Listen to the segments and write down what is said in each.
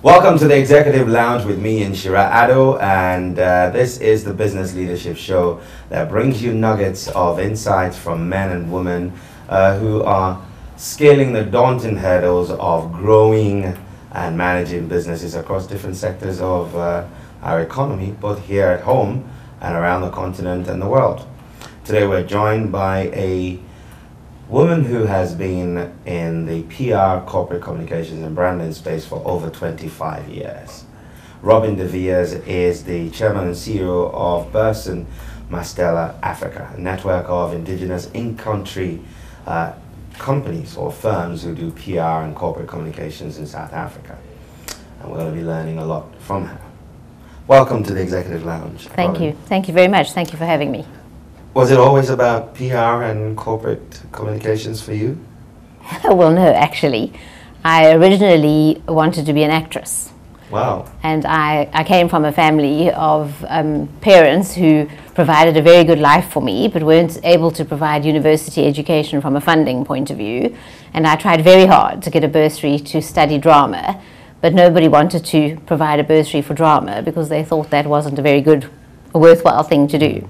Welcome to the Executive Lounge with me, Inshira Addo, and this is the Business Leadership Show that brings you nuggets of insights from men and women who are scaling the daunting hurdles of growing and managing businesses across different sectors of our economy, both here at home and around the continent and the world. Today we're joined by a woman who has been in the PR, corporate communications and branding space for over 25 years. Robyn de Villers is the chairman and CEO of Burson Mastella Africa, a network of indigenous in-country companies or firms who do PR and corporate communications in South Africa. And we're going to be learning a lot from her. Welcome to the Executive Lounge. Thank Robyn. you. Thank you very much. Thank you for having me. Was it always about PR and corporate communications for you? Well, no, actually. I originally wanted to be an actress. Wow. And I came from a family of parents who provided a very good life for me, but weren't able to provide university education from a funding point of view. And I tried very hard to get a bursary to study drama, but nobody wanted to provide a bursary for drama because they thought that wasn't a very good, worthwhile thing to do.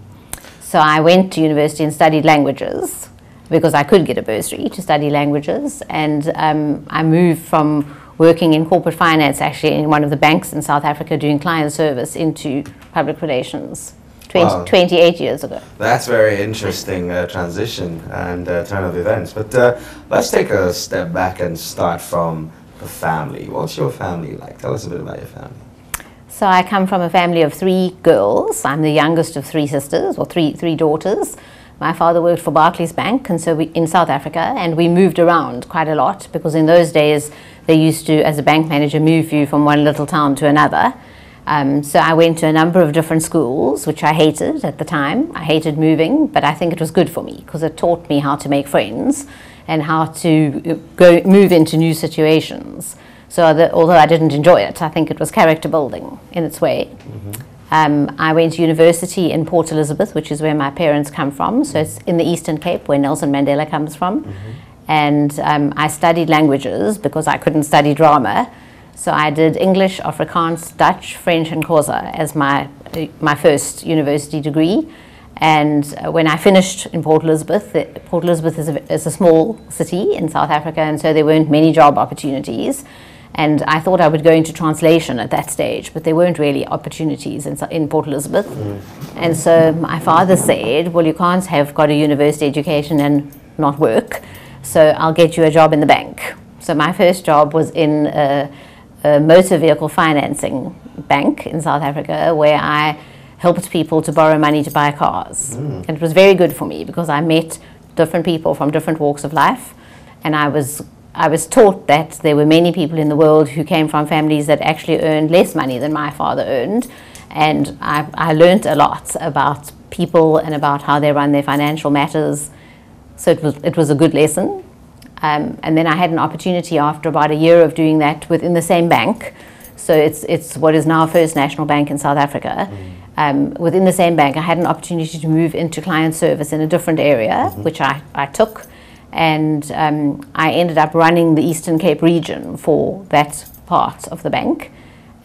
So I went to university and studied languages because I could get a bursary to study languages. And I moved from working in corporate finance, actually in one of the banks in South Africa doing client service, into public relations 28 years ago. That's very interesting transition and turn of events. But let's take a step back and start from the family. What's your family like? Tell us a bit about your family. So I come from a family of 3 girls. I'm the youngest of 3 sisters, or three daughters. My father worked for Barclays Bank and so in South Africa, and we moved around quite a lot because in those days they used to, as a bank manager, move you from one little town to another. So I went to a number of different schools, which I hated at the time. I hated moving, but I think it was good for me because it taught me how to make friends and how to move into new situations. So although I didn't enjoy it, I think it was character building in its way. Mm-hmm. I went to university in Port Elizabeth, which is where my parents come from. So it's in the Eastern Cape, where Nelson Mandela comes from. Mm-hmm. And I studied languages because I couldn't study drama. So I did English, Afrikaans, Dutch, French, and Xhosa as my first university degree. And when I finished in Port Elizabeth is a small city in South Africa, and so there weren't many job opportunities. And I thought I would go into translation at that stage, but there weren't really opportunities in Port Elizabeth. And so my father said, well, you can't have got a university education and not work, so I'll get you a job in the bank. So my first job was in a motor vehicle financing bank in South Africa, where I helped people to borrow money to buy cars. And it was very good for me because I met different people from different walks of life, and I was taught that there were many people in the world who came from families that actually earned less money than my father earned. And I learned a lot about people and about how they run their financial matters. So it was a good lesson. And then I had an opportunity after about a year of doing that within the same bank. So it's what is now First National Bank in South Africa. Within the same bank, I had an opportunity to move into client service in a different area, which I took. And I ended up running the Eastern Cape region for that part of the bank.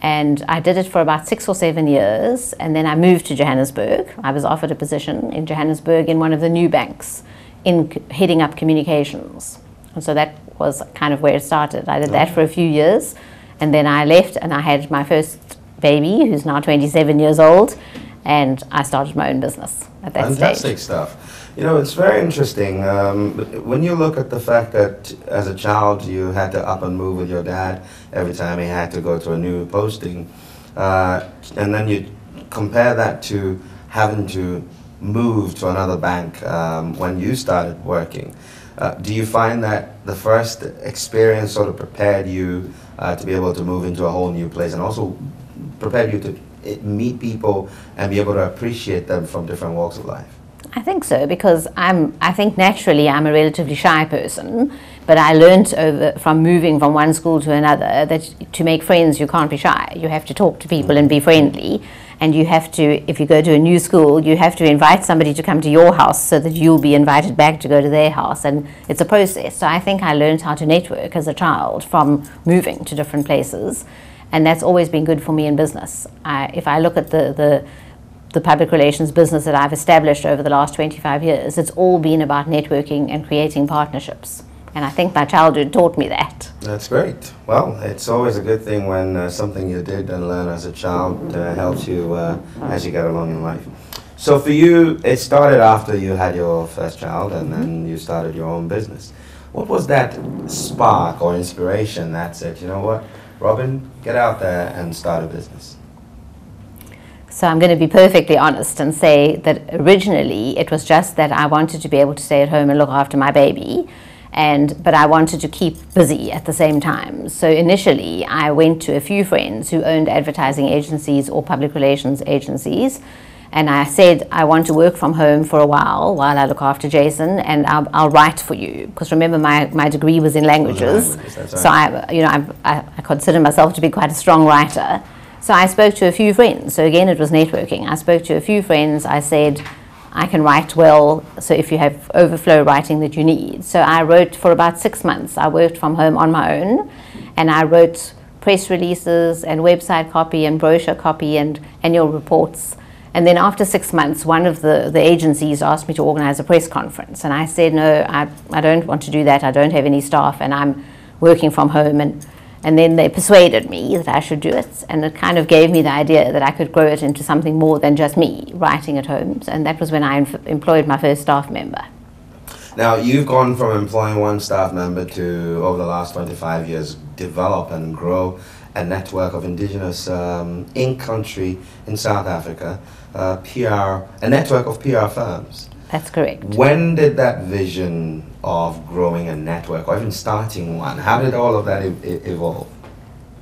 And I did it for about 6 or 7 years. And then I moved to Johannesburg. I was offered a position in Johannesburg in one of the new banks in heading up communications. And so that was kind of where it started. I did that for a few years. And then I left and I had my first baby, who's now 27 years old. And I started my own business at that stage. Fantastic stuff. You know, it's very interesting. When you look at the fact that as a child you had to up and move with your dad every time he had to go to a new posting, and then you compare that to having to move to another bank when you started working, do you find that the first experience sort of prepared you to be able to move into a whole new place and also prepared you to meet people and be able to appreciate them from different walks of life? I think so, because I think naturally I'm a relatively shy person, but I learned from moving from one school to another that to make friends you can't be shy. You have to talk to people and be friendly, and you have to, if you go to a new school, you have to invite somebody to come to your house so that you'll be invited back to go to their house, and it's a process. So I think I learned how to network as a child from moving to different places. And that's always been good for me in business. If I look at the public relations business that I've established over the last 25 years, it's all been about networking and creating partnerships. And I think my childhood taught me that. That's great. Well, it's always a good thing when something you did and learn as a child helps you as you get along in life. So for you, it started after you had your first child and then you started your own business. What was that spark or inspiration that said, you know what, Robyn, get out there and start a business? So I'm going to be perfectly honest and say that originally it was just that I wanted to be able to stay at home and look after my baby, but I wanted to keep busy at the same time. So initially I went to a few friends who owned advertising agencies or public relations agencies, and I said, I want to work from home for a while I look after Jason, and I'll write for you. Because remember, my degree was in languages, so I consider myself to be quite a strong writer. So I spoke to a few friends. So again, it was networking. I spoke to a few friends. I said, I can write well, so if you have overflow writing that you need. So I wrote for about 6 months. I worked from home on my own, and I wrote press releases and website copy and brochure copy and annual reports. And then after 6 months, one of the agencies asked me to organize a press conference. And I said, no, I don't want to do that. I don't have any staff, and I'm working from home. And then they persuaded me that I should do it, and it kind of gave me the idea that I could grow it into something more than just me writing at home. And that was when I employed my first staff member. Now, you've gone from employing one staff member to, over the last 25 years, develop and grow a network of indigenous in-country in South Africa, a network of PR firms. That's correct. When did that vision of growing a network or even starting one, how did all of that evolve?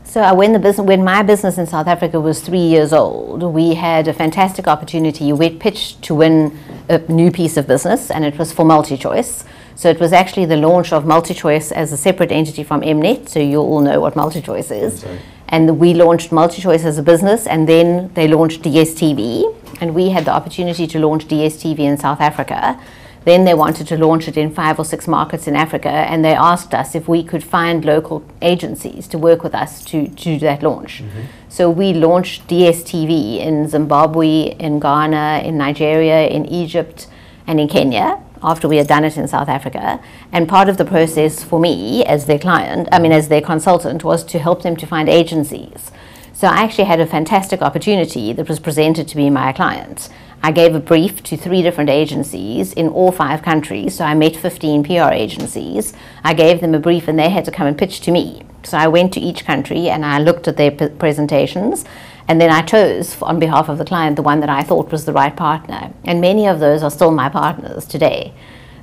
So when my business in South Africa was 3 years old, we had a fantastic opportunity. We pitched to win a new piece of business, and it was for MultiChoice. So it was actually the launch of MultiChoice as a separate entity from Mnet, so you all know what MultiChoice is. And we launched MultiChoice as a business, and then they launched DSTV, and we had the opportunity to launch DSTV in South Africa. Then they wanted to launch it in 5 or 6 markets in Africa, and they asked us if we could find local agencies to work with us to do that launch. So we launched DSTV in Zimbabwe, in Ghana, in Nigeria, in Egypt, and in Kenya, after we had done it in South Africa. And part of the process for me as their client, as their consultant, was to help them to find agencies. So I actually had a fantastic opportunity that was presented to be my client. I gave a brief to 3 different agencies in all 5 countries. So I met 15 PR agencies. I gave them a brief and they had to come and pitch to me. So I went to each country and I looked at their presentations, and then I chose on behalf of the client the one that I thought was the right partner. And many of those are still my partners today.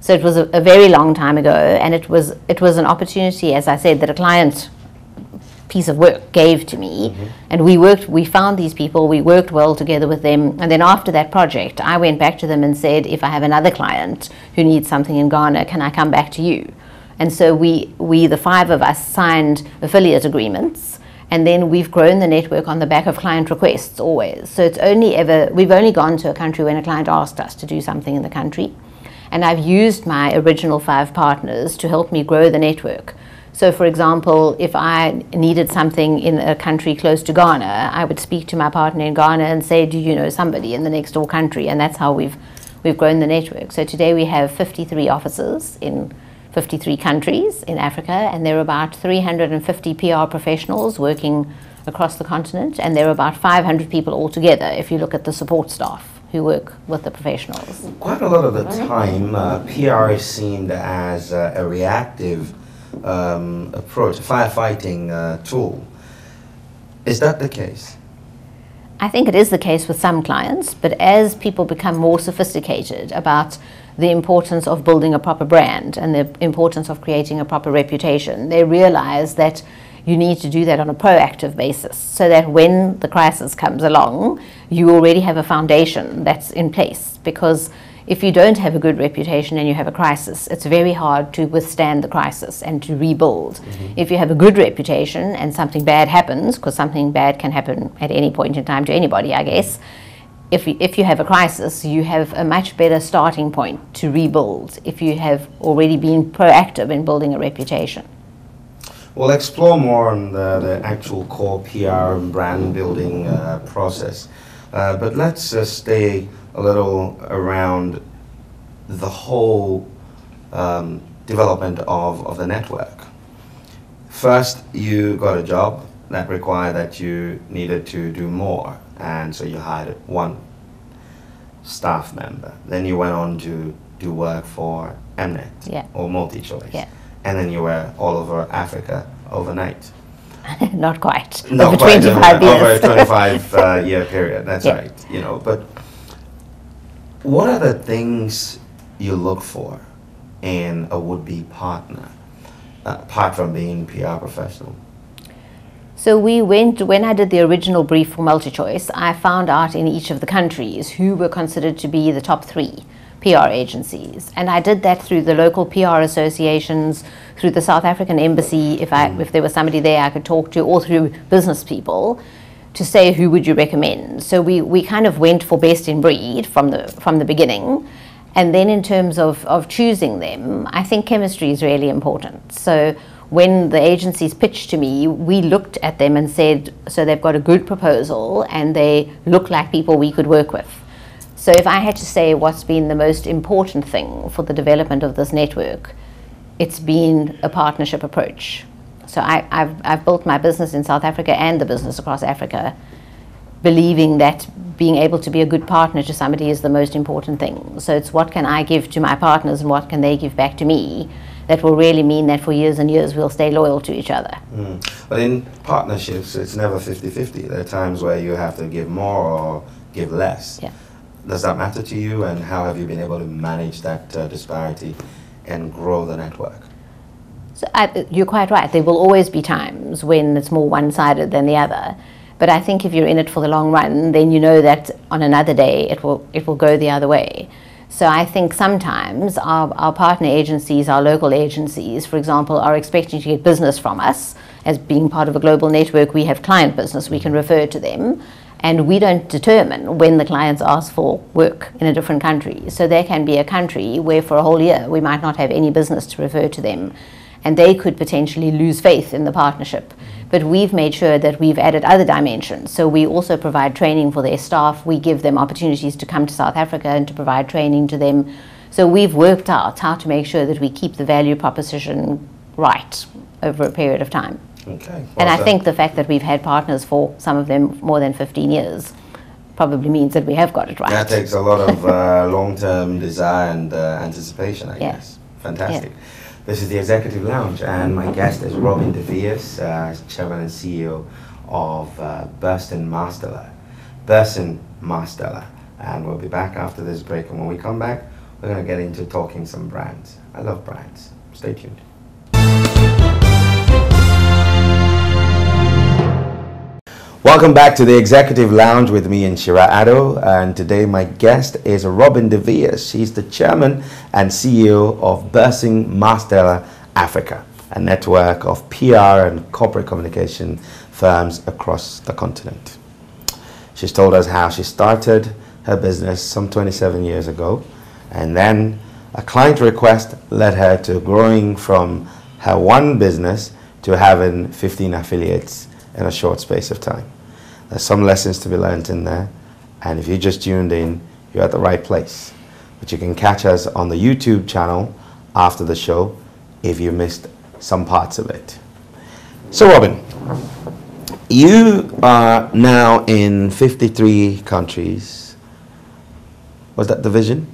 So it was a very long time ago, and it was an opportunity, as I said, that a client piece of work gave to me. And we found these people, we worked well together with them, and then after that project I went back to them and said, if I have another client who needs something in Ghana, can I come back to you? And so we the 5 of us signed affiliate agreements, and then we've grown the network on the back of client requests always. So we've only gone to a country when a client asked us to do something in the country, and I've used my original 5 partners to help me grow the network. So for example, if I needed something in a country close to Ghana, I would speak to my partner in Ghana and say, do you know somebody in the next door country? And that's how we've grown the network. So today we have 53 offices in 53 countries in Africa, and there are about 350 PR professionals working across the continent, and there are about 500 people altogether if you look at the support staff who work with the professionals. Quite a lot of the time, PR is seen as a reactive approach, a firefighting tool. Is that the case? I think it is the case with some clients, but as people become more sophisticated about the importance of building a proper brand and the importance of creating a proper reputation, they realize that you need to do that on a proactive basis, so that when the crisis comes along, you already have a foundation that's in place. Because if you don't have a good reputation and you have a crisis, it's very hard to withstand the crisis and to rebuild. If you have a good reputation and something bad happens, because something bad can happen at any point in time to anybody, I guess, if you have a crisis, you have a much better starting point to rebuild if you have already been proactive in building a reputation. We'll explore more on the actual core PR and brand building process. But let's stay a little around the whole development of the network. First, you got a job that required that you needed to do more, and so you hired one staff member. Then you went on to do work for Mnet, yeah, or MultiChoice, yeah, and then you were all over Africa overnight. Not quite. Not over quite, 25 years. Over a 25 year period. That's yeah. right. You know, but what are the things you look for in a would-be partner, apart from being PR professional? So when I did the original brief for MultiChoice, I found out in each of the countries who were considered to be the top 3 PR agencies. And I did that through the local PR associations, through the South African embassy, if there was somebody there I could talk to, or through business people, to say who would you recommend. So we kind of went for best in breed from the beginning. And then in terms of choosing them, I think chemistry is really important. So when the agencies pitched to me, we looked at them and said, so they've got a good proposal and they look like people we could work with. So if I had to say what's been the most important thing for the development of this network, it's been a partnership approach. So I've built my business in South Africa and the business across Africa, believing that being able to be a good partner to somebody is the most important thing. So it's what can I give to my partners and what can they give back to me that will really mean that for years and years we'll stay loyal to each other. But in partnerships, it's never 50-50. There are times where you have to give more or give less. Yeah. Does that matter to you, and how have you been able to manage that disparity and grow the network? So you're quite right. There will always be times when it's more one-sided than the other. But I think if you're in it for the long run, then you know that on another day it will go the other way. So I think sometimes our partner agencies, our local agencies, for example, are expecting to get business from us. As being part of a global network, we have client business, we can refer to them. And we don't determine when the clients ask for work in a different country. So there can be a country where for a whole year we might not have any business to refer to them. And they could potentially lose faith in the partnership. But we've made sure that we've added other dimensions. So we also provide training for their staff. We give them opportunities to come to South Africa and to provide training to them. So we've worked out how to make sure that we keep the value proposition right over a period of time. Okay. Well, and I think the fact that we've had partners for some of them more than 15 years probably means that we have got it right. That takes a lot of long-term desire and anticipation, I guess. Fantastic. Yeah. This is the Executive Lounge, and my guest is Robyn de Villiers, Chairman and CEO of Burson Marsteller. Burson Marsteller. And we'll be back after this break, and when we come back, we're going to get into talking some brands. I love brands. Stay tuned. Welcome back to the Executive Lounge with me and Shira Addo, and today my guest is Robyn de Villiers. She's the Chairman and CEO of Burson Marsteller Africa, a network of PR and corporate communication firms across the continent. She's told us how she started her business some 27 years ago, and then a client request led her to growing from her one business to having 15 affiliates in a short space of time. There's some lessons to be learned in there, and if you just tuned in, you're at the right place. But you can catch us on the YouTube channel after the show if you missed some parts of it. So Robyn, you are now in 53 countries. Was that the vision?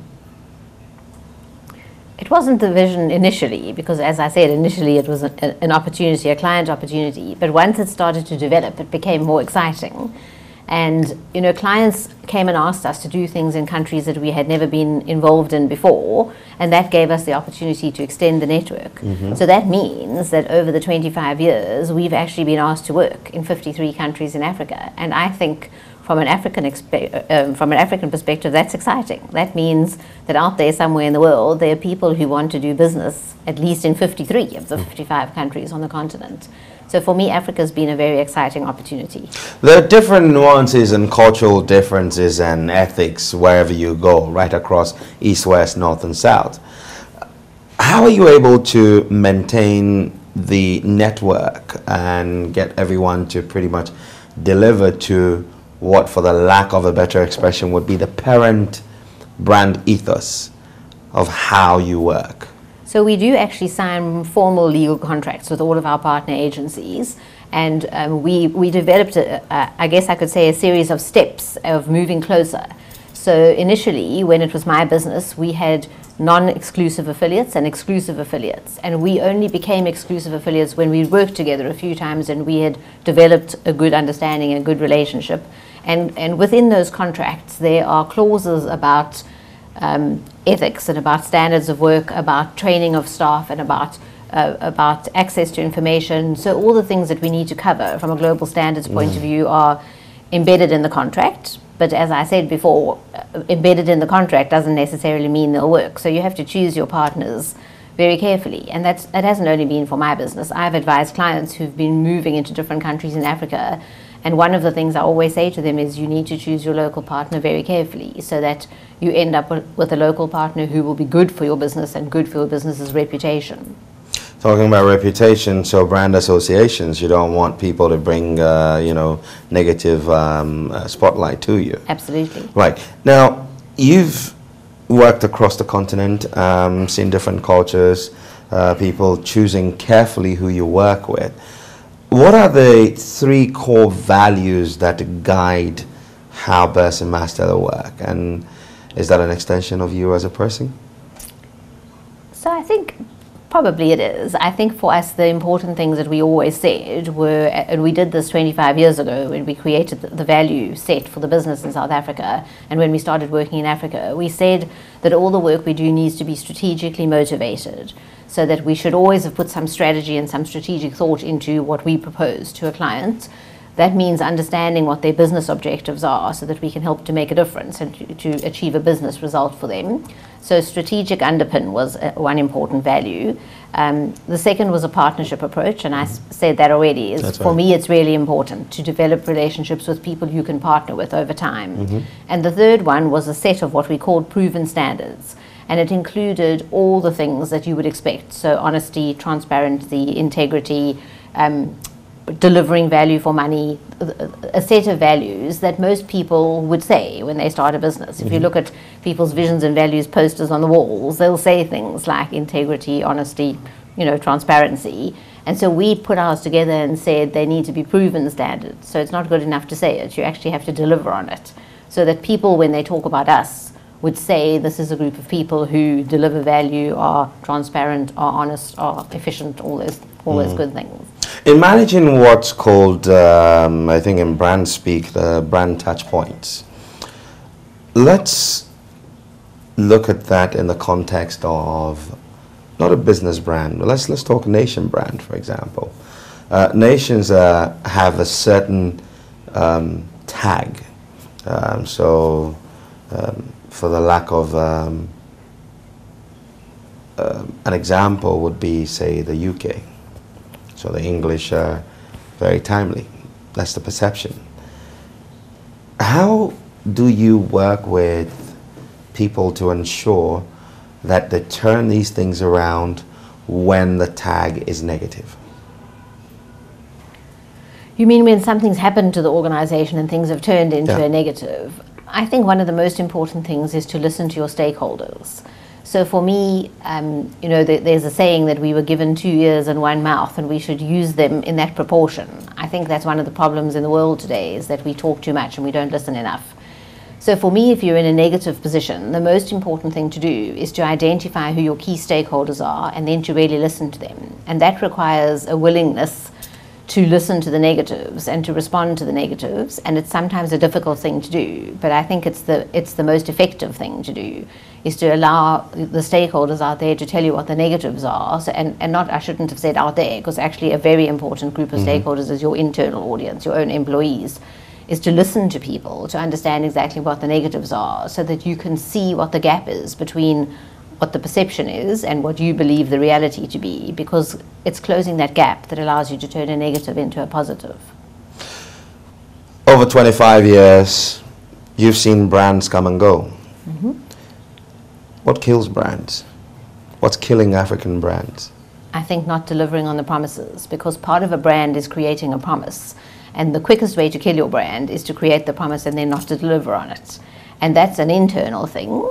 It wasn't the vision initially, because as I said, initially it was an opportunity, a client opportunity. But once it started to develop, it became more exciting. And, you know, clients came and asked us to do things in countries that we had never been involved in before, and that gave us the opportunity to extend the network. So that means that over the 25 years, we've actually been asked to work in 53 countries in Africa. And I think from an African perspective, that's exciting. That means that out there somewhere in the world, there are people who want to do business, at least in 53 of the 55 countries on the continent. So for me, Africa's been a very exciting opportunity. There are different nuances and cultural differences and ethics wherever you go, right across East, West, North, and South. How are you able to maintain the network and get everyone to pretty much deliver to what, for the lack of a better expression, would be the parent brand ethos of how you work? So we do actually sign formal legal contracts with all of our partner agencies, and we developed, I guess I could say, a series of steps of moving closer. So initially, when it was my business, we had non-exclusive affiliates and exclusive affiliates, and we only became exclusive affiliates when we worked together a few times and we had developed a good understanding and good relationship. And within those contracts, there are clauses about ethics and about standards of work, about training of staff, and about access to information. So all the things that we need to cover from a global standards point of view are embedded in the contract. But as I said before, embedded in the contract doesn't necessarily mean they'll work. So you have to choose your partners very carefully. And that hasn't only been for my business. I've advised clients who've been moving into different countries in Africa. And one of the things I always say to them is you need to choose your local partner very carefully so that you end up with a local partner who will be good for your business and good for your business's reputation. Talking about reputation, so brand associations, you don't want people to bring, you know, negative spotlight to you. Absolutely. Right. Now, you've worked across the continent, seen different cultures, people choosing carefully who you work with. What are the 3 core values that guide how Burson Masteller work? And is that an extension of you as a person? So I think probably it is. I think for us the important things that we always said were, and we did this 25 years ago when we created the value set for the business in South Africa, and when we started working in Africa, we said that all the work we do needs to be strategically motivated, so that we should always have put some strategy and some strategic thought into what we propose to a client. That means understanding what their business objectives are so that we can help to make a difference and to achieve a business result for them. So strategic underpin was one important value. The second was a partnership approach, and I said that already. For me, it's really important to develop relationships with people you can partner with over time. And the third one was a set of what we called proven standards. And it included all the things that you would expect. So honesty, transparency, integrity, delivering value for money, a set of values that most people would say when they start a business. If you look at people's visions and values posters on the walls, they'll say things like integrity, honesty, you know, transparency. And so we put ours together and said they need to be proven standards. So it's not good enough to say it, you actually have to deliver on it. So that people, when they talk about us, would say this is a group of people who deliver value, are transparent, are honest, are efficient, all those good things. In managing what's called, I think in brand speak, the brand touch points, let's look at that in the context of not a business brand, but let's talk nation brand, for example. Nations have a certain tag, for the lack of an example would be, say, the UK. So the English are very timely. That's the perception. How do you work with people to ensure that they turn these things around when the tag is negative? You mean when something's happened to the organization and things have turned into a negative? I think one of the most important things is to listen to your stakeholders. So for me, you know, there's a saying that we were given 2 ears and 1 mouth and we should use them in that proportion. I think that's one of the problems in the world today, is that we talk too much and we don't listen enough. So for me, if you're in a negative position, the most important thing to do is to identify who your key stakeholders are and then to really listen to them. And that requires a willingness to listen to the negatives and to respond to the negatives, and it's sometimes a difficult thing to do, but I think it's the most effective thing to do, is to allow the stakeholders out there to tell you what the negatives are. So, and not, I shouldn't have said out there, because actually a very important group of stakeholders is your internal audience, your own employees, is to listen to people, to understand exactly what the negatives are, so that you can see what the gap is between what the perception is and what you believe the reality to be, because it's closing that gap that allows you to turn a negative into a positive. Over 25 years, you've seen brands come and go. What kills brands? What's killing African brands? I think not delivering on the promises, because part of a brand is creating a promise. And the quickest way to kill your brand is to create the promise and then not to deliver on it. And that's an internal thing.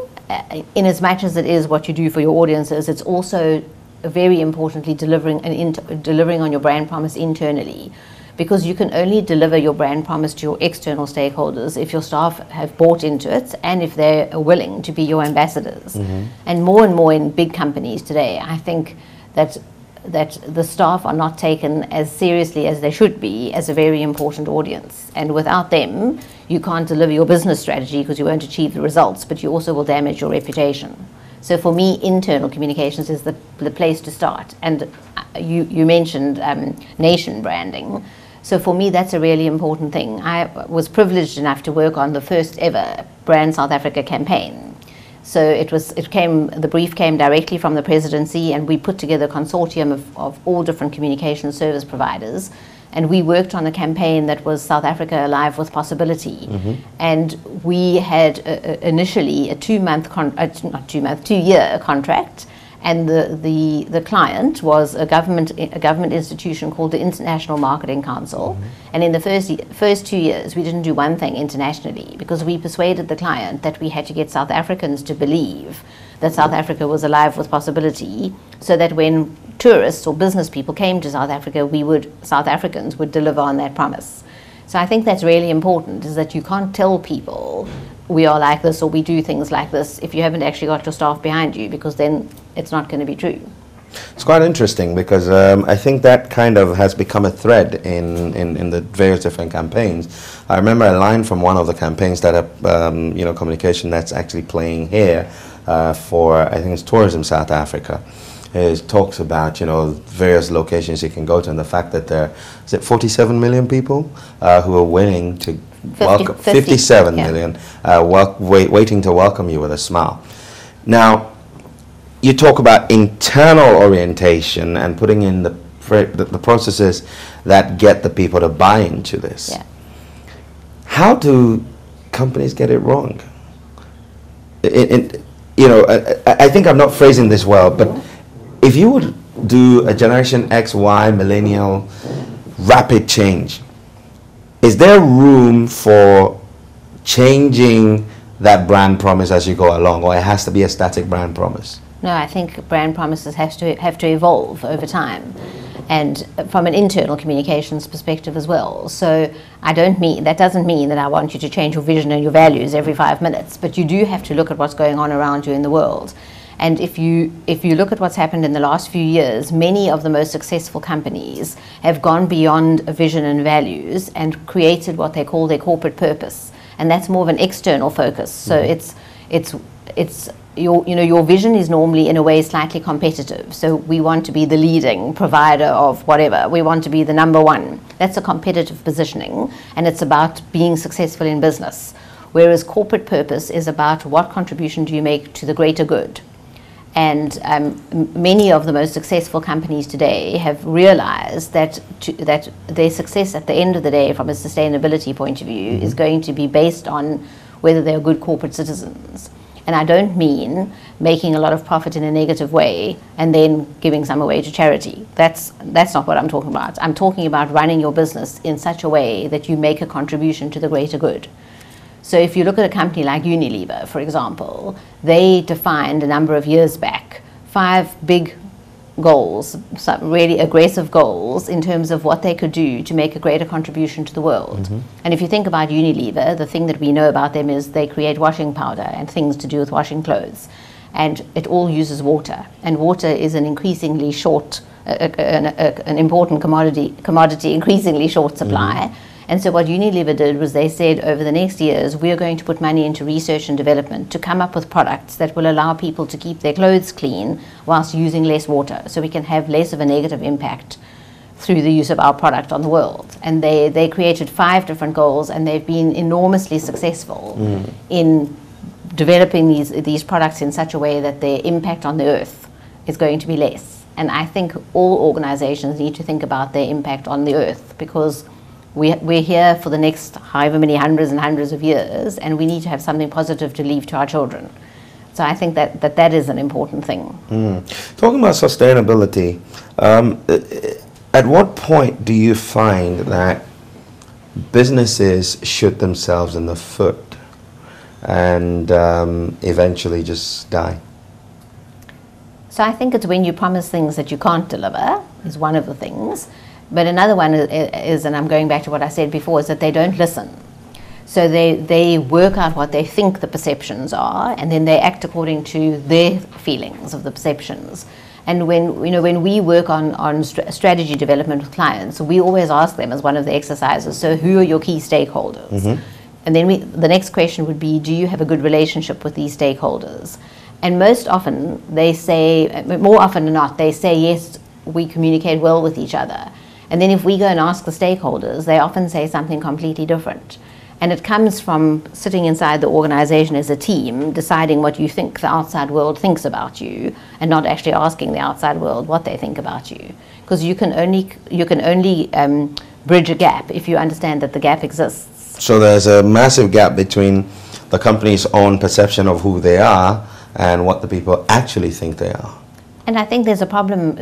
In as much as it is what you do for your audiences, it's also very importantly delivering on your brand promise internally. Because you can only deliver your brand promise to your external stakeholders if your staff have bought into it and if they're willing to be your ambassadors. And more in big companies today, I think that the staff are not taken as seriously as they should be as a very important audience. And without them, you can't deliver your business strategy because you won't achieve the results, but you also will damage your reputation. So for me, internal communications is the place to start. And you mentioned nation branding. So for me, that's a really important thing. I was privileged enough to work on the first ever Brand South Africa campaign. So the brief came directly from the presidency, and we put together a consortium of all different communication service providers. And we worked on a campaign that was South Africa Alive with Possibility. And we had initially a 2-year contract. And the client was a government institution called the International Marketing Council. And in the first 2 years, we didn't do one thing internationally because we persuaded the client that we had to get South Africans to believe that South Africa was alive with possibility, so that when tourists or business people came to South Africa, South Africans would deliver on that promise. So I think that's really important, is that you can't tell people we are like this or we do things like this if you haven't actually got your staff behind you, because then it's not going to be true. It's quite interesting because I think that kind of has become a thread in the various different campaigns. I remember a line from one of the campaigns that communication that's actually playing here for, I think it's Tourism South Africa. It talks about, various locations you can go to, and the fact that there is 47 million people who are willing to welcome 57 million waiting to welcome you with a smile. Now, you talk about internal orientation and putting in the processes that get the people to buy into this. Yeah. How do companies get it wrong? I think I'm not phrasing this well, but if you would do a Generation X, Y, millennial, rapid change, is there room for changing that brand promise as you go along, or it has to be a static brand promise? No, I think brand promises have to evolve over time, and from an internal communications perspective as well. So that doesn't mean that I want you to change your vision and your values every 5 minutes, but you do have to look at what's going on around you in the world. And if you look at what's happened in the last few years, many of the most successful companies have gone beyond a vision and values and created what they call their corporate purpose, and that's more of an external focus. So your vision is normally in a way slightly competitive. So we want to be the leading provider of whatever. We want to be the number one. That's a competitive positioning, and it's about being successful in business. Whereas corporate purpose is about what contribution do you make to the greater good. And many of the most successful companies today have realized that their success at the end of the day from a sustainability point of view is going to be based on whether they're good corporate citizens. And I don't mean making a lot of profit in a negative way and then giving some away to charity. That's not what I'm talking about. I'm talking about running your business in such a way that you make a contribution to the greater good. So if you look at a company like Unilever, for example, they defined a number of years back 5 big goals, some really aggressive goals in terms of what they could do to make a greater contribution to the world. And if you think about Unilever, the thing that we know about them is they create washing powder and things to do with washing clothes. And it all uses water. And water is an increasingly short, an important commodity, increasingly short supply. And so what Unilever did was they said, over the next years, we are going to put money into research and development to come up with products that will allow people to keep their clothes clean whilst using less water, so we can have less of a negative impact through the use of our product on the world. And they created 5 different goals, and they've been enormously successful in developing these products in such a way that their impact on the earth is going to be less. And I think all organizations need to think about their impact on the earth, because we're here for the next however many hundreds and hundreds of years, and we need to have something positive to leave to our children. So I think that is an important thing. Talking about sustainability, at what point do you find that businesses shoot themselves in the foot and eventually just die? So I think it's when you promise things that you can't deliver is one of the things. But another one is, and I'm going back to what I said before, is that they don't listen. So they work out what they think the perceptions are, and then they act according to their feelings of the perceptions. And when we work on strategy development with clients, we always ask them as one of the exercises, so who are your key stakeholders? Mm-hmm. And then the next question would be, do you have a good relationship with these stakeholders? And most often they say, more often than not, they say, yes, we communicate well with each other. And then if we go and ask the stakeholders, they often say something completely different. And it comes from sitting inside the organization as a team, deciding what you think the outside world thinks about you, and not actually asking the outside world what they think about you. Because you can only bridge a gap if you understand that the gap exists. So there's a massive gap between the company's own perception of who they are and what the people actually think they are. And I think there's a problem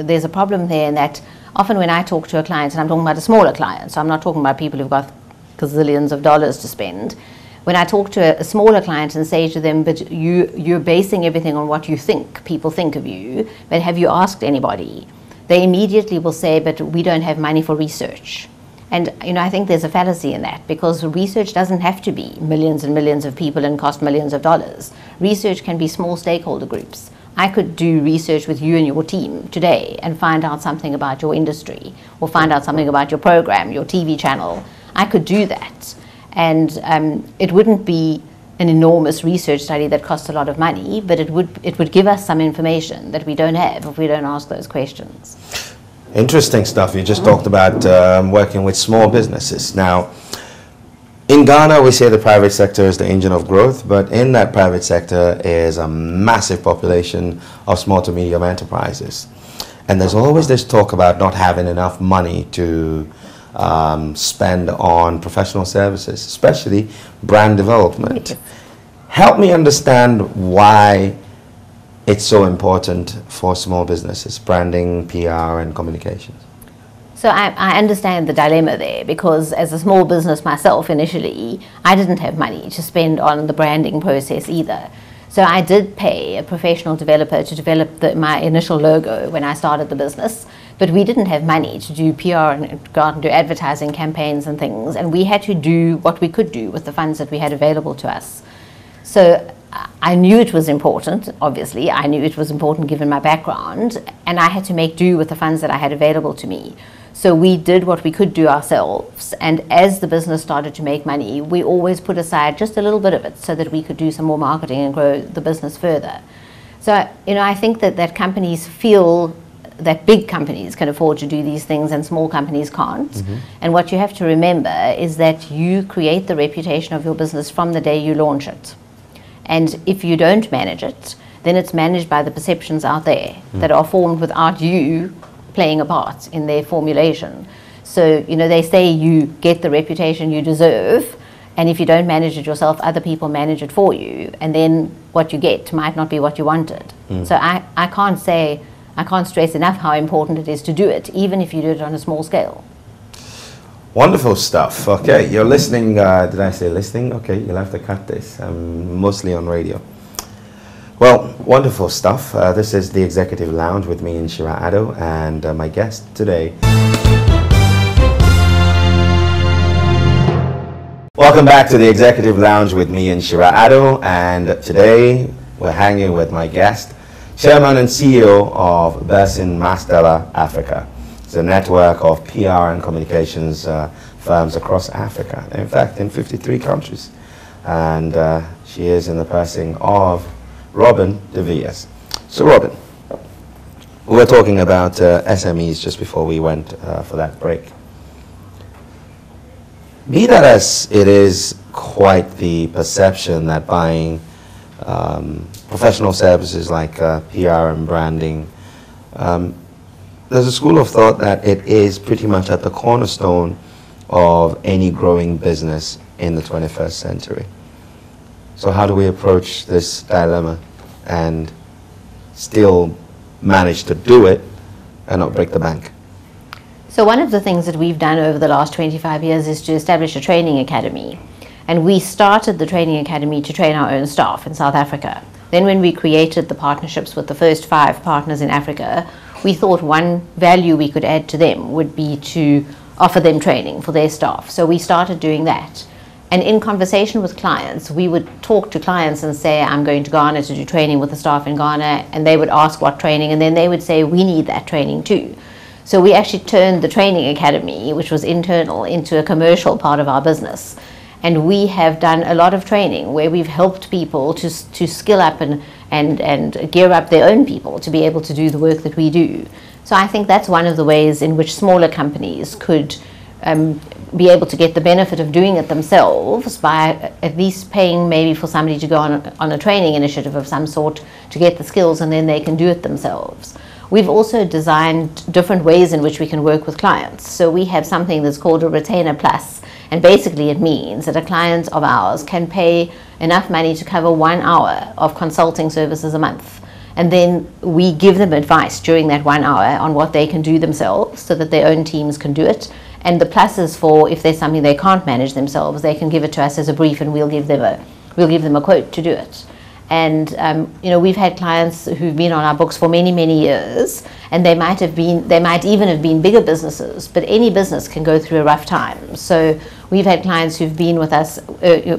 there in that often when I talk to a client, and I'm talking about a smaller client, so I'm not talking about people who've got gazillions of dollars to spend. When I talk to a smaller client and say to them, but you're basing everything on what you think people think of you, but have you asked anybody? They immediately will say, but we don't have money for research. And I think there's a fallacy in that, because research doesn't have to be millions and millions of people and cost millions of dollars. Research can be small stakeholder groups. I could do research with you and your team today and find out something about your industry, or find out something about your program, your TV channel. I could do that, and it wouldn't be an enormous research study that costs a lot of money, but it would give us some information that we don't have if we don't ask those questions. Interesting stuff. You just talked about working with small businesses. Now, in Ghana, we say the private sector is the engine of growth, but in that private sector is a massive population of small to medium enterprises. And there's always this talk about not having enough money to spend on professional services, especially brand development. Help me understand why it's so important for small businesses, branding, PR, and communications. So I understand the dilemma there, because as a small business myself initially, I didn't have money to spend on the branding process either. So I did pay a professional developer to develop my initial logo when I started the business, but we didn't have money to do PR and go out and do advertising campaigns and things, and we had to do what we could do with the funds that we had available to us. So I knew it was important, obviously. I knew it was important given my background, and I had to make do with the funds that I had available to me. So we did what we could do ourselves, and as the business started to make money, we always put aside just a little bit of it so that we could do some more marketing and grow the business further. So, I think that companies feel that big companies can afford to do these things and small companies can't. Mm-hmm. And what you have to remember is that you create the reputation of your business from the day you launch it. And if you don't manage it, then it's managed by the perceptions out there that are formed without you playing a part in their formulation. So, they say you get the reputation you deserve, and if you don't manage it yourself, other people manage it for you, and then what you get might not be what you wanted. So I can't stress enough how important it is to do it, even if you do it on a small scale. Wonderful stuff. Okay, you're listening. Did I say listening? Okay, you'll have to cut this. I'm mostly on radio. Well, wonderful stuff. This is the Executive Lounge with me, Inshira Addo, and my guest today. Welcome back to the Executive Lounge with me, Inshira Addo, and today we're hanging with my guest, Chairman and CEO of Bersin Mastella Africa. It's a network of PR and communications firms across Africa, in fact, in 53 countries. And she is in the person of Robyn de Villers. So Robyn, we were talking about SMEs just before we went for that break. Be that as it is quite the perception that buying professional services like PR and branding, there's a school of thought that it is pretty much at the cornerstone of any growing business in the 21st century. So how do we approach this dilemma? and still manage to do it and not break the bank? So one of the things that we've done over the last 25 years is to establish a training academy. And we started the training academy to train our own staff in South Africa. Then when we created the partnerships with the first 5 partners in Africa, we thought one value we could add to them would be to offer them training for their staff. So we started doing that. And in conversation with clients, we would talk to clients and say, I'm going to Ghana to do training with the staff in Ghana, and they would ask what training, and then they would say, we need that training too. So we actually turned the training academy, which was internal, into a commercial part of our business. And we have done a lot of training where we've helped people to skill up and gear up their own people to be able to do the work that we do. So I think that's one of the ways in which smaller companies could be able to get the benefit of doing it themselves by at least paying maybe for somebody to go on a training initiative of some sort to get the skills, and then they can do it themselves. We've also designed different ways in which we can work with clients. So we have something that's called a Retainer Plus, and basically it means that a client of ours can pay enough money to cover 1 hour of consulting services a month. And then we give them advice during that 1 hour on what they can do themselves so that their own teams can do it. And the plus is for if there's something they can't manage themselves, they can give it to us as a brief, and we'll give them a quote to do it. And you know, we've had clients who've been on our books for many, many years, and they might even have been bigger businesses, but any business can go through a rough time. So we've had clients who've been with us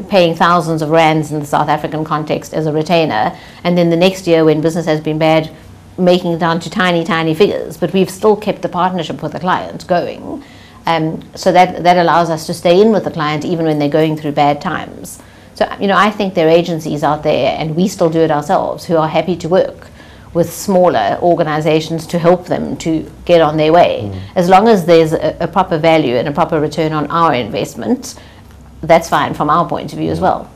paying thousands of rands in the South African context as a retainer, and then the next year when business has been bad, making it down to tiny, tiny figures, but we've still kept the partnership with the client going. So that allows us to stay in with the client even when they're going through bad times. So, you know, I think there are agencies out there, and we still do it ourselves, who are happy to work with smaller organizations to help them to get on their way. As long as there's a proper value and a proper return on our investment, that's fine from our point of view as well.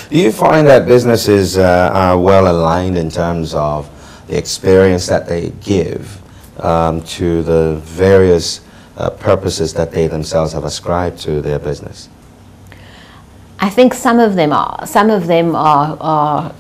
Do you find that businesses are well aligned in terms of the experience that they give to the various purposes that they themselves have ascribed to their business? I think some of them are. Some of them are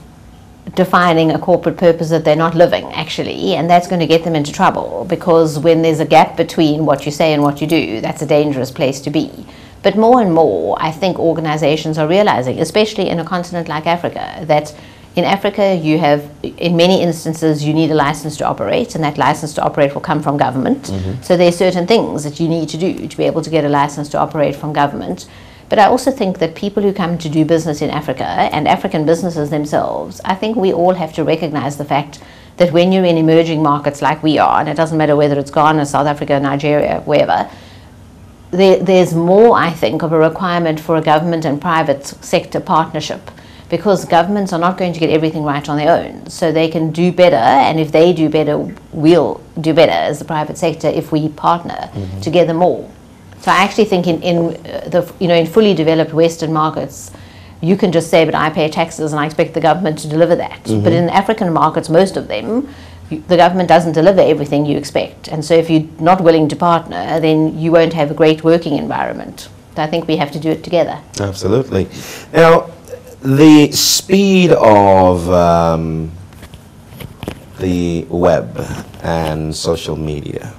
defining a corporate purpose that they're not living, actually, and that's going to get them into trouble, because when there's a gap between what you say and what you do, that's a dangerous place to be. But more and more, I think organizations are realizing, especially in a continent like Africa, that in Africa you have, in many instances, you need a license to operate, and that license to operate will come from government. So there are certain things that you need to do to be able to get a license to operate from government. But I also think that people who come to do business in Africa, and African businesses themselves, I think we all have to recognize the fact that when you're in emerging markets like we are, and it doesn't matter whether it's Ghana, South Africa, Nigeria, wherever, there's more, I think, of a requirement for a government and private sector partnership, because governments are not going to get everything right on their own. So they can do better, and if they do better, we'll do better as the private sector if we partner together more. So I actually think in fully developed Western markets, you can just say, but I pay taxes and I expect the government to deliver that. But in African markets, most of them, the government doesn't deliver everything you expect. And so if you're not willing to partner, then you won't have a great working environment. So I think we have to do it together. Absolutely. Now, the speed of the web and social media,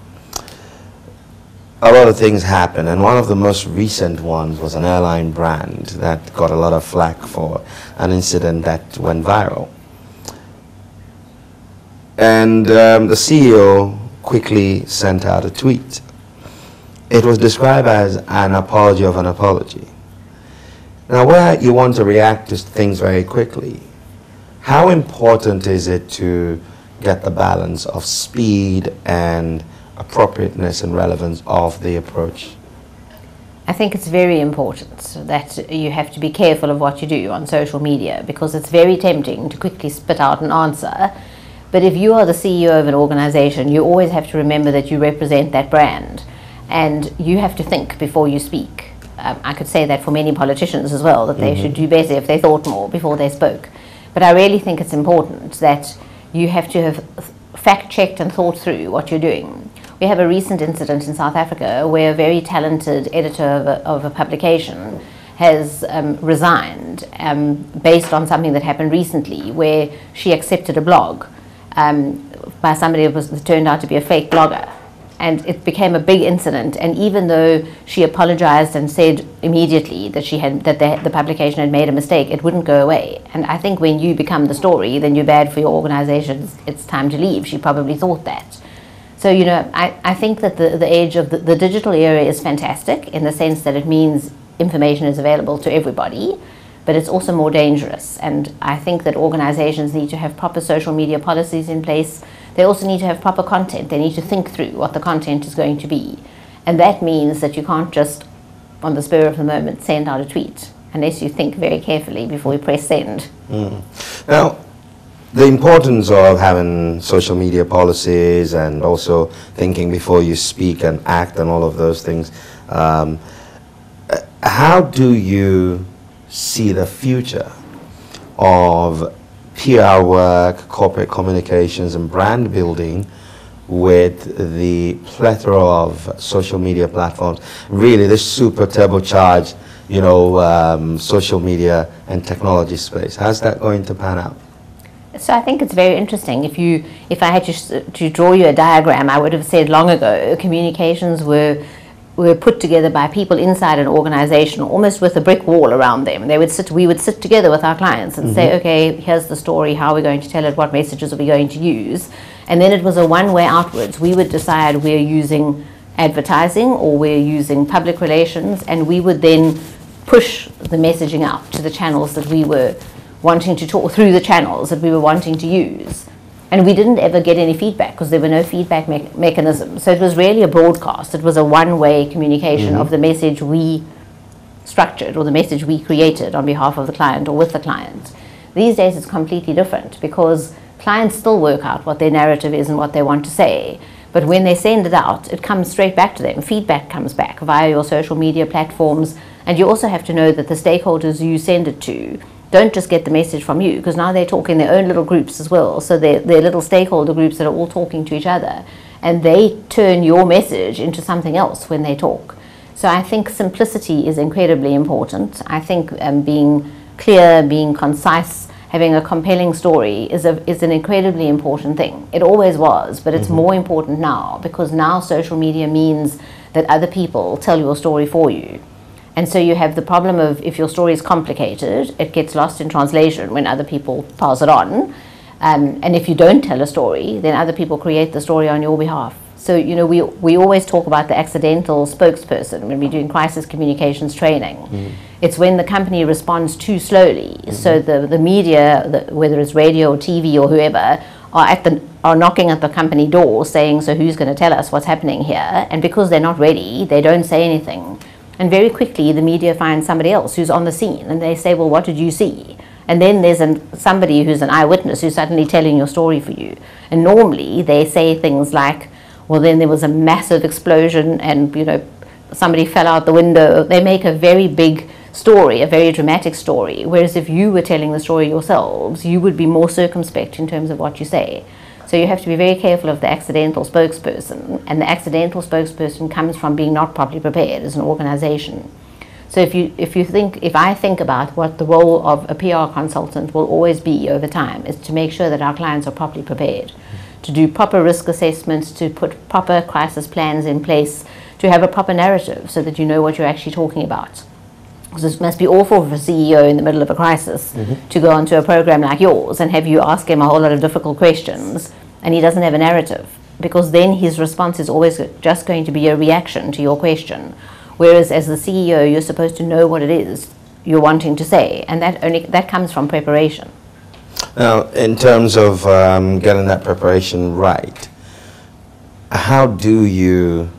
a lot of things happen, and one of the most recent ones was an airline brand that got a lot of flack for an incident that went viral. And the CEO quickly sent out a tweet. It was described as an apology of an apology. Now, where you want to react to things very quickly, how important is it to get the balance of speed and appropriateness and relevance of the approach? I think it's very important that you have to be careful of what you do on social media, because it's very tempting to quickly spit out an answer. But if you are the CEO of an organization, you always have to remember that you represent that brand, and you have to think before you speak. I could say that for many politicians as well, that they should do better if they thought more before they spoke. But I really think it's important that you have to have fact-checked and thought through what you're doing. We have a recent incident in South Africa where a very talented editor of a publication has resigned based on something that happened recently, where she accepted a blog by somebody who turned out to be a fake blogger. And it became a big incident. And even though she apologized and said immediately that the publication had made a mistake, it wouldn't go away. And I think when you become the story, then you're bad for your organization. It's time to leave. She probably thought that. So, you know, I think that the age of the digital era is fantastic in the sense that it means information is available to everybody, but it's also more dangerous. And I think that organizations need to have proper social media policies in place. They also need to have proper content. They need to think through what the content is going to be. And that means that you can't just, on the spur of the moment, send out a tweet, unless you think very carefully before you press send. Now, the importance of having social media policies and also thinking before you speak and act and all of those things, how do you see the future of PR work, corporate communications and brand building with the plethora of social media platforms, really this super turbocharged, you know, social media and technology space? How's that going to pan out? So I think it's very interesting. If I had to draw you a diagram, I would have said long ago communications were put together by people inside an organization, almost with a brick wall around them. We would sit together with our clients and say, okay, here's the story, how are we going to tell it, what messages are we going to use? And then it was a one-way outwards. We would decide we're using advertising or we're using public relations, and we would then push the messaging out to the channels that we were wanting to talk through, the channels that we were wanting to use. And we didn't ever get any feedback because there were no feedback mechanisms. So it was really a broadcast. It was a one-way communication of the message we structured or the message we created on behalf of the client or with the client. These days it's completely different because clients still work out what their narrative is and what they want to say. But when they send it out, it comes straight back to them. Feedback comes back via your social media platforms. And you also have to know that the stakeholders you send it to don't just get the message from you, because now they're talking their own little groups as well. So they're little stakeholder groups that are all talking to each other, and they turn your message into something else when they talk. So I think simplicity is incredibly important. I think being clear, being concise, having a compelling story is an incredibly important thing. It always was, but it's more important now, because now social media means that other people tell your story for you. And so you have the problem of, if your story is complicated, it gets lost in translation when other people pass it on. And if you don't tell a story, then other people create the story on your behalf. So, you know, we always talk about the accidental spokesperson when we're doing crisis communications training. It's when the company responds too slowly. So the media, whether it's radio or TV or whoever, are knocking at the company door saying, so who's going to tell us what's happening here? And because they're not ready, they don't say anything. And very quickly, the media finds somebody else who's on the scene, and they say, well, what did you see? And then there's somebody who's an eyewitness who's suddenly telling your story for you. And normally, they say things like, well, then there was a massive explosion, and, you know, somebody fell out the window. They make a very big story, a very dramatic story. Whereas if you were telling the story yourselves, you would be more circumspect in terms of what you say. So you have to be very careful of the accidental spokesperson, and the accidental spokesperson comes from being not properly prepared as an organization. So if I think about what the role of a PR consultant will always be over time, is to make sure that our clients are properly prepared, to do proper risk assessments, to put proper crisis plans in place, to have a proper narrative so that you know what you're actually talking about. Because it must be awful for a CEO in the middle of a crisis to go onto a program like yours and have you ask him a whole lot of difficult questions and he doesn't have a narrative, because then his response is always just going to be a reaction to your question. Whereas as the CEO, you're supposed to know what it is you're wanting to say, and that comes from preparation. Now, in terms of getting that preparation right, how do you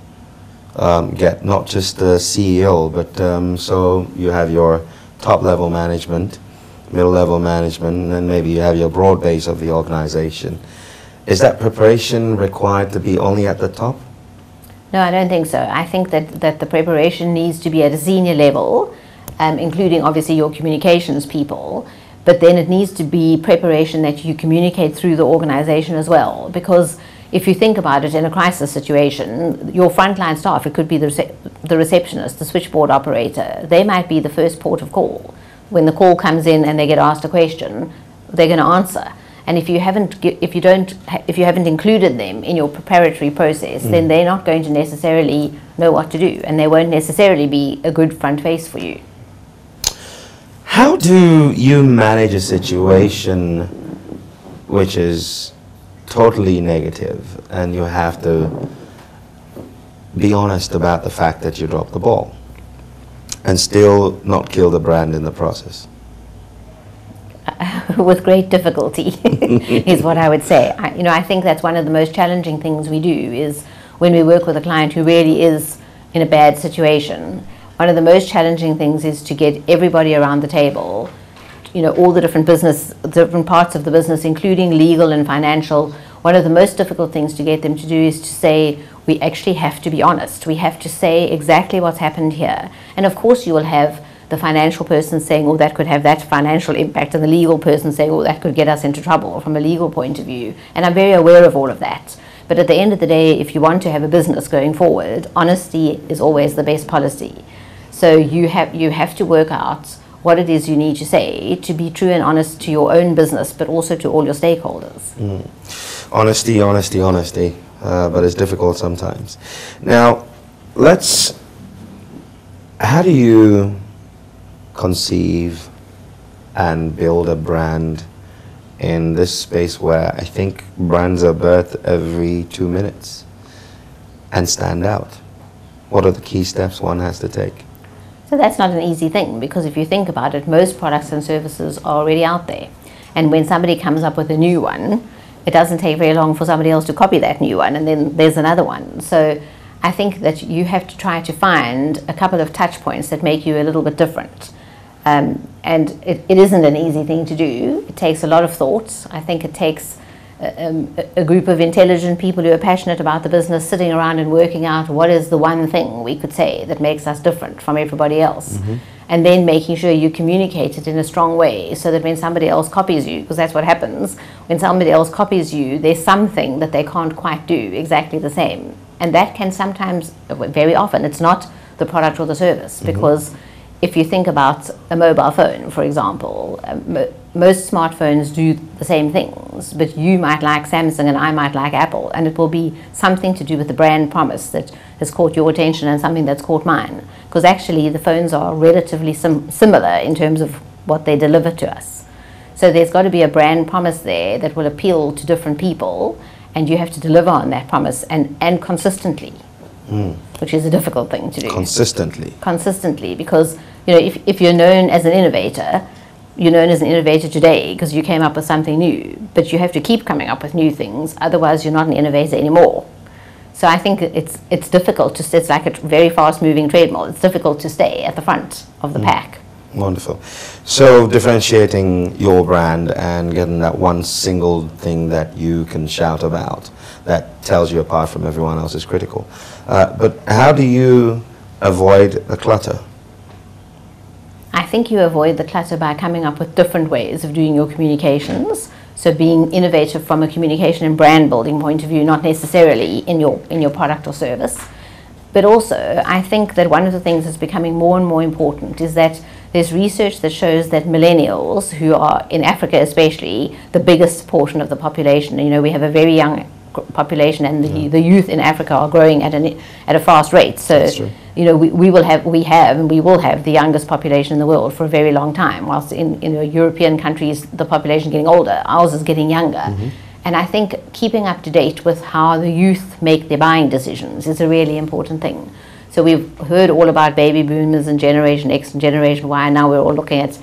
get not just the CEO, but so you have your top-level management, middle-level management, and then maybe you have your broad base of the organization. Is that preparation required to be only at the top? No, I don't think so. I think that the preparation needs to be at a senior level, including obviously your communications people, but then it needs to be preparation that you communicate through the organization as well. Because if you think about it, in a crisis situation, your frontline staff, it could be the the receptionist, the switchboard operator, they might be the first port of call. When the call comes in and they get asked a question, they're going to answer. And if you haven't included them in your preparatory process, then they're not going to necessarily know what to do, and they won't necessarily be a good front face for you. How do you manage a situation which is totally negative, and you have to be honest about the fact that you dropped the ball, and still not kill the brand in the process? With great difficulty is what I would say. I think that's one of the most challenging things we do, is when we work with a client who really is in a bad situation. One of the most challenging things is to get everybody around the table, all the different parts of the business, including legal and financial. One of the most difficult things to get them to do is to say, we actually have to be honest. We have to say exactly what's happened here. And of course you will have the financial person saying, oh, that could have that financial impact, and the legal person saying, oh, that could get us into trouble from a legal point of view. And I'm very aware of all of that. But at the end of the day, if you want to have a business going forward, honesty is always the best policy. So you have to work out what it is you need to say to be true and honest to your own business, but also to all your stakeholders. Honesty, honesty, honesty. But it's difficult sometimes. Now, how do you conceive and build a brand in this space where I think brands are birthed every 2 minutes and stand out? What are the key steps one has to take? So that's not an easy thing, because if you think about it, most products and services are already out there. And when somebody comes up with a new one, it doesn't take very long for somebody else to copy that new one, and then there's another one. So I think that you have to try to find a couple of touch points that make you a little bit different. And it isn't an easy thing to do. It takes a lot of thought. I think it takes a group of intelligent people who are passionate about the business sitting around and working out what is the one thing we could say that makes us different from everybody else. And then making sure you communicate it in a strong way, so that when somebody else copies you, because that's what happens, when somebody else copies you, there's something that they can't quite do exactly the same. And that can sometimes, very often, it's not the product or the service, because if you think about a mobile phone, for example, most smartphones do the same things, but you might like Samsung and I might like Apple, and it will be something to do with the brand promise that has caught your attention and something that's caught mine, because actually the phones are relatively similar in terms of what they deliver to us. So there's got to be a brand promise there that will appeal to different people, and you have to deliver on that promise and consistently. Which is a difficult thing to do. Consistently, because if you're known as an innovator, you're known as an innovator today because you came up with something new, but you have to keep coming up with new things, otherwise you're not an innovator anymore. So I think it's difficult it's like a very fast moving treadmill. It's difficult to stay at the front of the pack. Wonderful. So differentiating your brand and getting that one single thing that you can shout about that tells you apart from everyone else is critical. But how do you avoid the clutter? I think you avoid the clutter by coming up with different ways of doing your communications. So being innovative from a communication and brand building point of view, not necessarily in your product or service. But also, I think that one of the things that's becoming more and more important is that there's research that shows that millennials, who are in Africa especially the biggest portion of the population, we have a very young population, and the youth in Africa are growing at a fast rate. So we will have the youngest population in the world for a very long time. Whilst in European countries the population is getting older, ours is getting younger. And I think keeping up to date with how the youth make their buying decisions is a really important thing. So we've heard all about baby boomers and Generation X and Generation Y, and now we're all looking at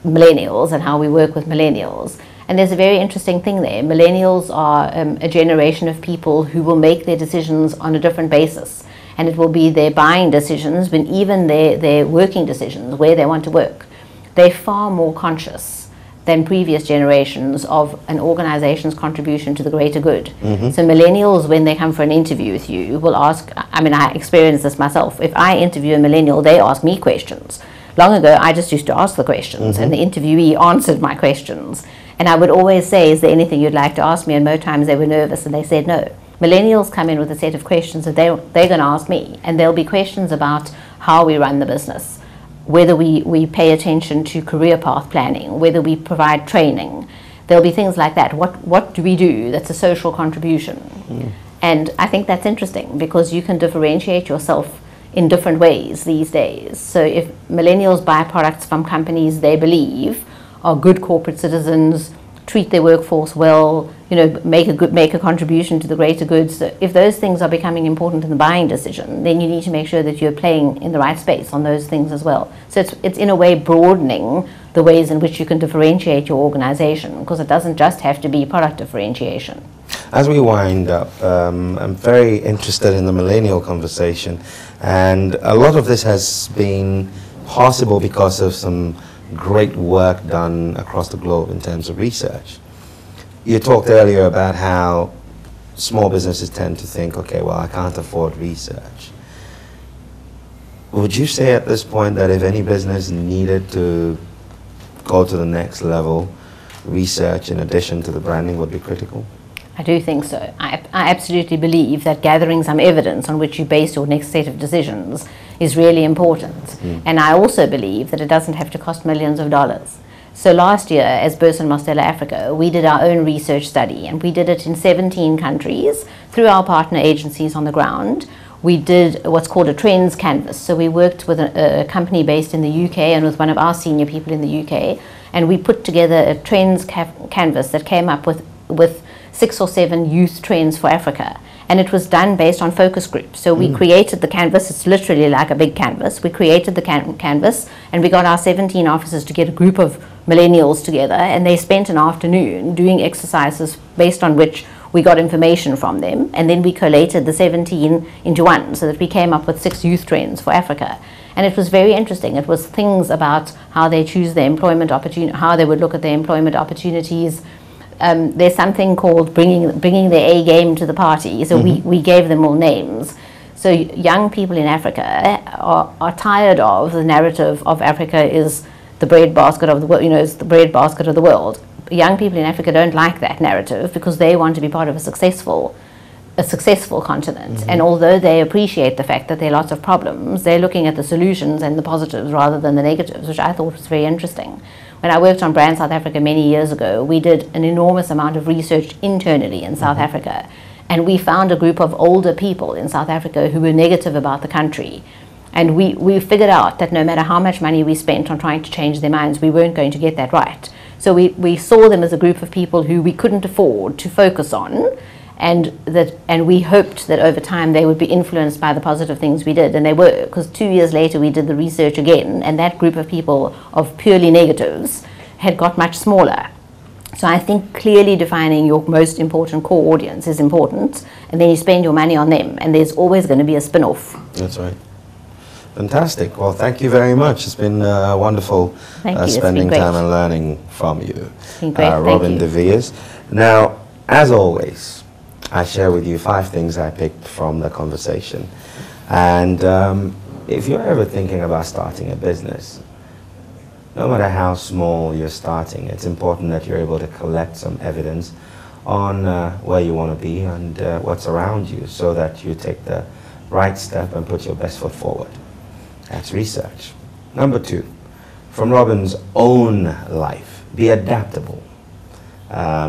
millennials and how we work with millennials. And there's a very interesting thing there. Millennials are a generation of people who will make their decisions on a different basis. And it will be their buying decisions, but even their working decisions, where they want to work. They're far more conscious than previous generations of an organization's contribution to the greater good. So millennials, when they come for an interview with you, will ask, I experienced this myself. If I interview a millennial, they ask me questions. Long ago, I just used to ask the questions, and the interviewee answered my questions. And I would always say, is there anything you'd like to ask me? And most times they were nervous and they said no. Millennials come in with a set of questions that they're going to ask me, and there'll be questions about how we run the business, whether we pay attention to career path planning, whether we provide training. There'll be things like that. What do we do that's a social contribution? And I think that's interesting because you can differentiate yourself in different ways these days. So if millennials buy products from companies they believe are good corporate citizens, treat their workforce well, make a contribution to the greater good. So if those things are becoming important in the buying decision, then you need to make sure that you're playing in the right space on those things as well. So it's in a way broadening the ways in which you can differentiate your organization, because it doesn't just have to be product differentiation. As we wind up, I'm very interested in the millennial conversation, and a lot of this has been possible because of some great work done across the globe in terms of research. You talked earlier about how small businesses tend to think, okay, well, I can't afford research. Would you say at this point that if any business needed to go to the next level, research in addition to the branding would be critical? I do think so. I absolutely believe that gathering some evidence on which you base your next set of decisions is really important. And I also believe that it doesn't have to cost millions of dollars. So last year, as Burson Marsteller Africa, we did our own research study, and we did it in 17 countries through our partner agencies on the ground. We did what's called a trends canvas. So we worked with a company based in the UK and with one of our senior people in the UK, and we put together a trends canvas that came up with 6 or 7 youth trends for Africa. And it was done based on focus groups. So we created the canvas. It's literally like a big canvas. We created the canvas, and we got our 17 officers to get a group of millennials together, and they spent an afternoon doing exercises based on which we got information from them, and then we collated the 17 into one, so that we came up with 6 youth trends for Africa. And it was very interesting. It was things about how they choose their employment opportunity, how they would look at their employment opportunities. There's something called bringing their A game to the party. So we gave them all names. So young people in Africa are tired of the narrative of Africa is the breadbasket of the world. It's the breadbasket of the world. Young people in Africa don't like that narrative because they want to be part of a successful continent. And although they appreciate the fact that there are lots of problems, they're looking at the solutions and the positives rather than the negatives, which I thought was very interesting. When I worked on Brand South Africa many years ago, we did an enormous amount of research internally in South Africa, and we found a group of older people in South Africa who were negative about the country. And we figured out that no matter how much money we spent on trying to change their minds, we weren't going to get that right. So we saw them as a group of people who we couldn't afford to focus on, and we hoped that over time they would be influenced by the positive things we did, and they were, because 2 years later we did the research again, and that group of people of purely negatives had got much smaller. So I think clearly defining your most important core audience is important, and then you spend your money on them, and there's always going to be a spin-off. That's right. Fantastic. Well, thank you very much. It's been wonderful spending time and learning from you. It's been great. Robyn de Villers. Now, as always, I share with you 5 things I picked from the conversation. And if you're ever thinking about starting a business, no matter how small you're starting, it's important that you're able to collect some evidence on where you want to be and what's around you, so that you take the right step and put your best foot forward. That's research. Number 2, from Robyn's own life, be adaptable.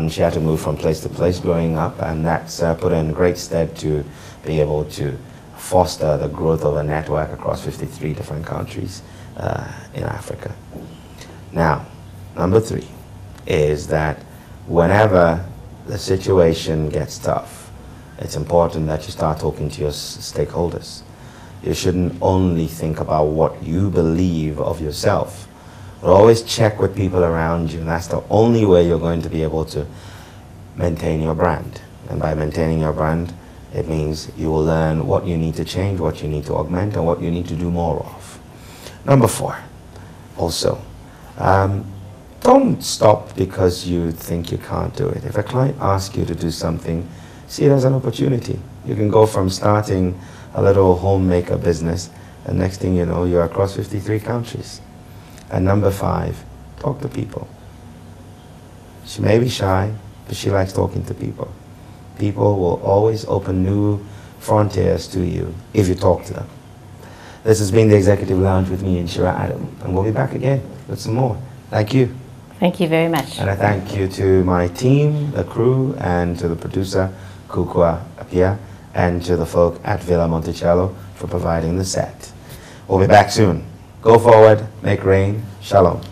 She had to move from place to place growing up, and that's put her in great stead to be able to foster the growth of a network across 53 different countries in Africa. Now, number 3 is that whenever the situation gets tough, it's important that you start talking to your stakeholders. You shouldn't only think about what you believe of yourself, but always check with people around you, and that's the only way you're going to be able to maintain your brand. And by maintaining your brand, it means you will learn what you need to change, what you need to augment, and what you need to do more of. Number 4, also, don't stop because you think you can't do it. If a client asks you to do something, see it as an opportunity. You can go from starting a little homemaker business, and next thing you know, you're across 53 countries. And number 5, talk to people. She may be shy, but she likes talking to people. People will always open new frontiers to you if you talk to them. This has been the Executive Lounge with me and Shira Adam, and we'll be back again with some more. Thank you. Thank you very much. And I thank you to my team, the crew, and to the producer, Kukwa Apia, and to the folk at Villa Monticello for providing the set. We'll be back soon. Go forward, make rain. Shalom.